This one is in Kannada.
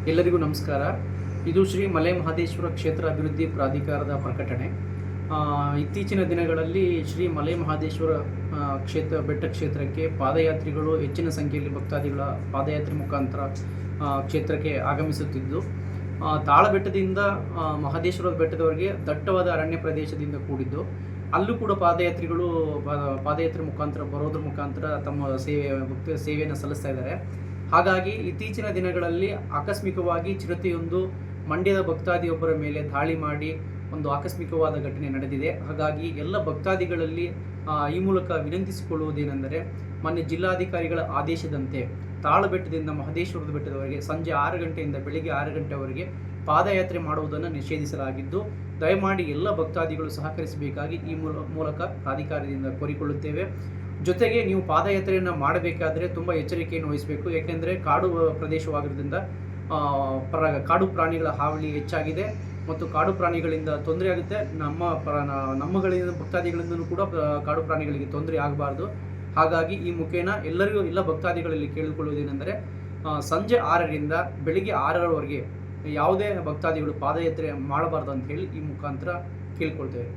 ಎಲ್ಲರಿಗೂ ನಮಸ್ಕಾರ. ಇದು ಶ್ರೀ ಮಲೆ ಮಹದೇಶ್ವರ ಕ್ಷೇತ್ರ ಅಭಿವೃದ್ಧಿ ಪ್ರಾಧಿಕಾರದ ಪ್ರಕಟಣೆ. ಇತ್ತೀಚಿನ ದಿನಗಳಲ್ಲಿ ಶ್ರೀ ಮಲೆ ಮಹದೇಶ್ವರ ಬೆಟ್ಟ ಕ್ಷೇತ್ರಕ್ಕೆ ಪಾದಯಾತ್ರಿಗಳು ಹೆಚ್ಚಿನ ಸಂಖ್ಯೆಯಲ್ಲಿ ಭಕ್ತಾದಿಗಳ ಪಾದಯಾತ್ರೆ ಮುಖಾಂತರ ಕ್ಷೇತ್ರಕ್ಕೆ ಆಗಮಿಸುತ್ತಿದ್ದು, ತಾಳಬೆಟ್ಟದಿಂದ ಮಹದೇಶ್ವರ ಬೆಟ್ಟದವರೆಗೆ ದಟ್ಟವಾದ ಅರಣ್ಯ ಪ್ರದೇಶದಿಂದ ಕೂಡಿದ್ದು, ಅಲ್ಲೂ ಕೂಡ ಪಾದಯಾತ್ರೆ ಮುಖಾಂತರ ಬರೋದ್ರ ಮುಖಾಂತರ ತಮ್ಮ ಸೇವೆಯನ್ನು ಸಲ್ಲಿಸ್ತಾ ಇದ್ದಾರೆ. ಹಾಗಾಗಿ ಇತ್ತೀಚಿನ ದಿನಗಳಲ್ಲಿ ಆಕಸ್ಮಿಕವಾಗಿ ಚಿರತೆಯೊಂದು ಮಂಡ್ಯದ ಭಕ್ತಾದಿಯೊಬ್ಬರ ಮೇಲೆ ದಾಳಿ ಮಾಡಿ ಒಂದು ಆಕಸ್ಮಿಕವಾದ ಘಟನೆ ನಡೆದಿದೆ. ಹಾಗಾಗಿ ಎಲ್ಲ ಭಕ್ತಾದಿಗಳಲ್ಲಿ ಈ ಮೂಲಕ ವಿನಂತಿಸಿಕೊಳ್ಳುವುದೇನೆಂದರೆ, ಮಾನ್ಯ ಜಿಲ್ಲಾಧಿಕಾರಿಗಳ ಆದೇಶದಂತೆ ತಾಳಬೆಟ್ಟದಿಂದ ಮಹದೇಶ್ವರದ ಬೆಟ್ಟದವರೆಗೆ ಸಂಜೆ 6 ಗಂಟೆಯಿಂದ ಬೆಳಿಗ್ಗೆ 6 ಗಂಟೆವರೆಗೆ ಪಾದಯಾತ್ರೆ ಮಾಡುವುದನ್ನು ನಿಷೇಧಿಸಲಾಗಿದ್ದು, ದಯಮಾಡಿ ಎಲ್ಲ ಭಕ್ತಾದಿಗಳು ಸಹಕರಿಸಬೇಕಾಗಿ ಈ ಮೂಲಕ ಪ್ರಾಧಿಕಾರದಿಂದ ಕೋರಿಕೊಳ್ಳುತ್ತೇವೆ. ಜೊತೆಗೆ ನೀವು ಪಾದಯಾತ್ರೆಯನ್ನು ಮಾಡಬೇಕಾದರೆ ತುಂಬ ಎಚ್ಚರಿಕೆಯನ್ನು ವಹಿಸಬೇಕು. ಏಕೆಂದರೆ ಕಾಡು ಪ್ರದೇಶವಾಗಿರೋದ್ರಿಂದ ಕಾಡು ಪ್ರಾಣಿಗಳ ಹಾವಳಿ ಹೆಚ್ಚಾಗಿದೆ ಮತ್ತು ಕಾಡು ಪ್ರಾಣಿಗಳಿಂದ ತೊಂದರೆ ಆಗುತ್ತೆ. ನಮ್ಮಗಳಿಂದ ಭಕ್ತಾದಿಗಳಿಂದಲೂ ಕೂಡ ಕಾಡು ಪ್ರಾಣಿಗಳಿಗೆ ತೊಂದರೆ ಆಗಬಾರ್ದು. ಹಾಗಾಗಿ ಈ ಮುಖೇನ ಎಲ್ಲ ಭಕ್ತಾದಿಗಳಲ್ಲಿ ಕೇಳಿಕೊಳ್ಳುವುದೇನೆಂದರೆ, ಸಂಜೆ 6ರಿಂದ ಬೆಳಿಗ್ಗೆ 6ರವರೆಗೆ ಯಾವುದೇ ಭಕ್ತಾದಿಗಳು ಪಾದಯಾತ್ರೆ ಮಾಡಬಾರ್ದು ಅಂತ ಹೇಳಿ ಈ ಮುಖಾಂತರ ಕೇಳಿಕೊಳ್ತೇವೆ.